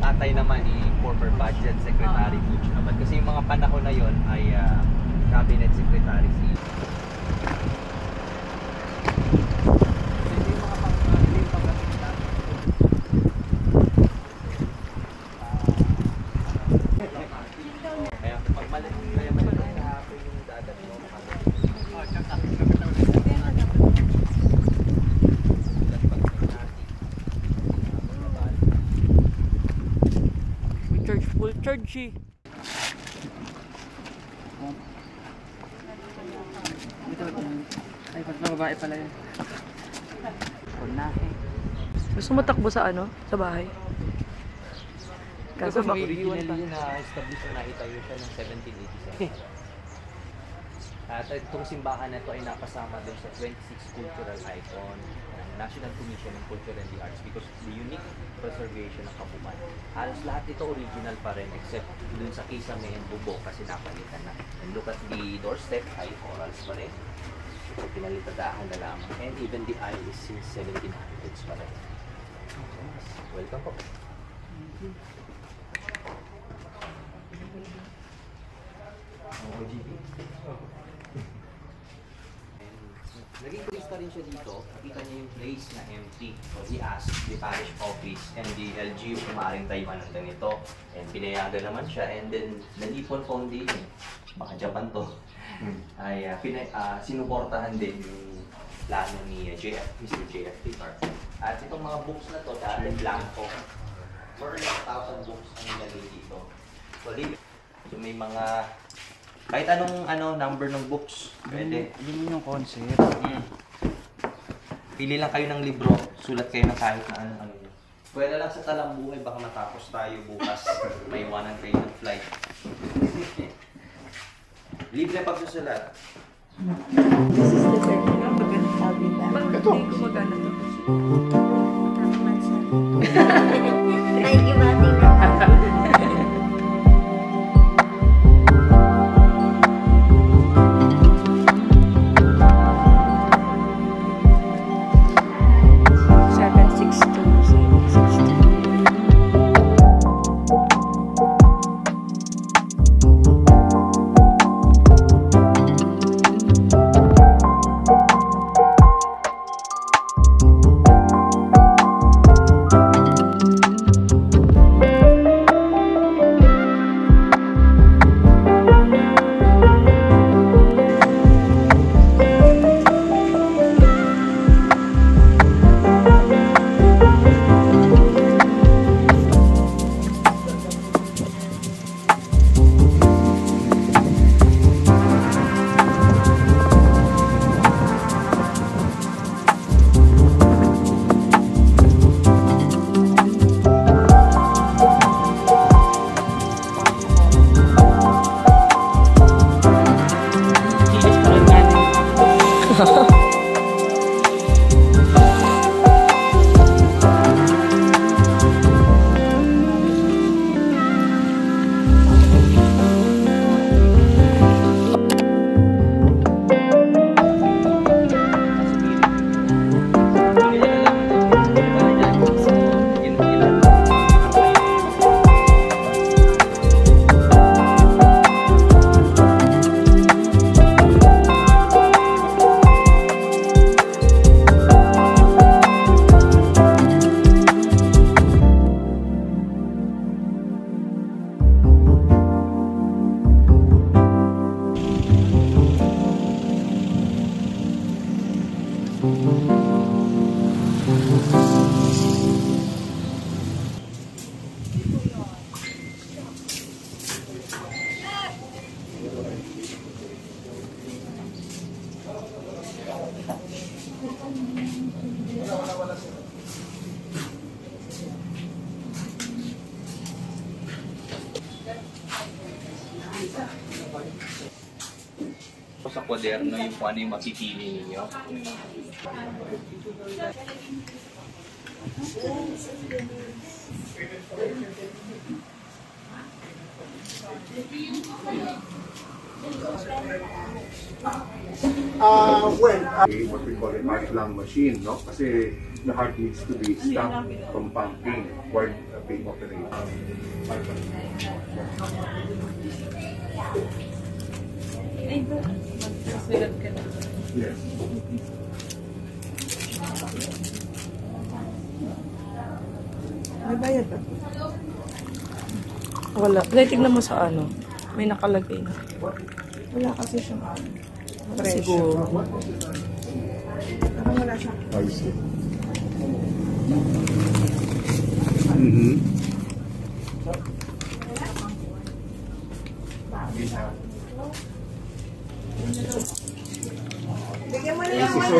Tatay naman ni former budget secretary Butch Abad. Kasi yung mga panahon na yon ay cabinet secretary si kaya pag malaking kaya malaking kahapon yung dagat mo full charge eh. Ay, pag babae pala yun. Punahe. Gusto mo takbo sa ano? Sa bahay? Kaso originally na-establish na itayo siya ng 1787. At itong simbahan na ito ay napasama din sa 26 cultural icon ng National Commission on Culture and the Arts because the unique preservation ng Kabuman. Halos lahat ito original pa rin except dun sa kisame and bubong kasi napalitan na. And look at the doorstep ay corals pa rin. So pinalitadahan na lamang. And even the aisle is since 1700s pa rin. Welcome po. OGB. Naging turista rin siya dito, nakita niya yung place na empty. So he asked the parish office and the LGU kung maaaring tayuan ng ganito. And pinayagan naman siya and then the Nippon Foundation, baka Japan to, ay sinuportahan din yung plano ni Mr. JF Picar. At itong mga books na to, dati blanco. More than 1,000 books ang nilagay dito. So may mga kahit anong number ng books, pwede. Yun yung concept. Pili lang kayo ng libro, sulat kayo ng kahit na ano nyo. Pwede lang sa talambuhay, baka matapos tayo bukas. May iwanan kayo ng flight. Libre pagsusulat. This is the second. I'll be back. Bakit hindi gumagana to? Thank you, Mati. poder, no, yung kung ano yung mapipili ninyo. What we call a heart lung machine, no? Kasi the heart needs to be stopped from pumping while being operated. Yes. May bayad ba? Wala. Tignan mo sa ano. May nakalagay na. Wala kasi siyang ano. Siguro. Parang wala siyang. I see. Mm-hmm. Yes, so,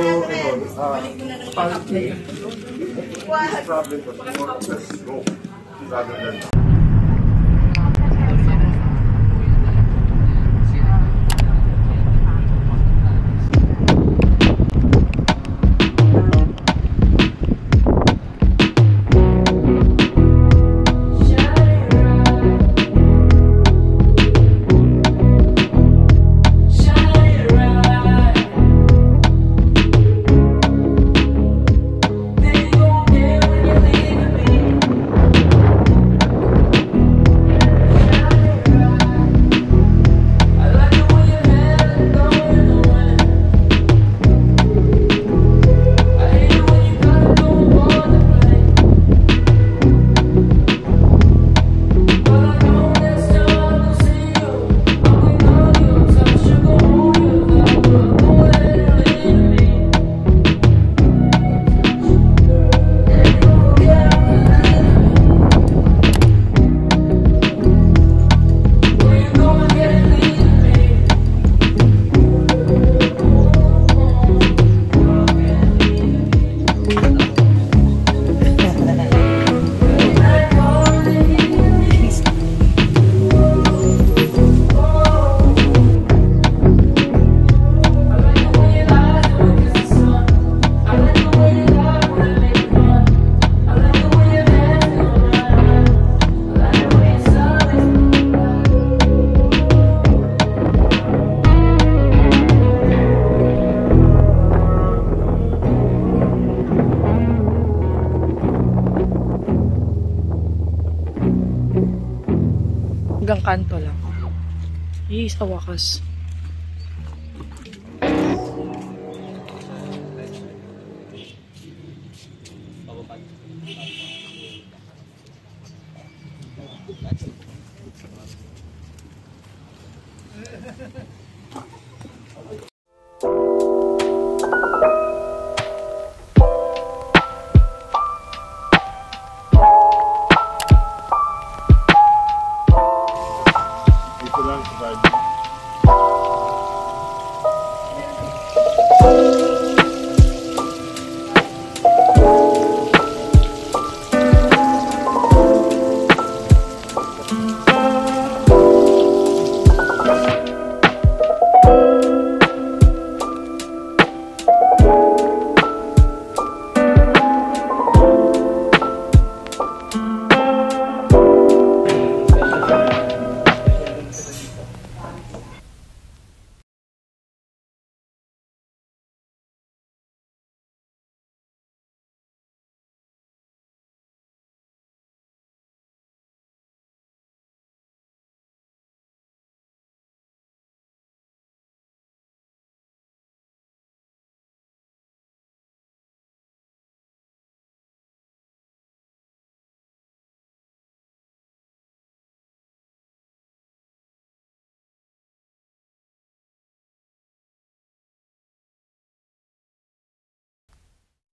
apparently, this problem was more of a stroke rather than Hanggang kanto lang. Sa wakas.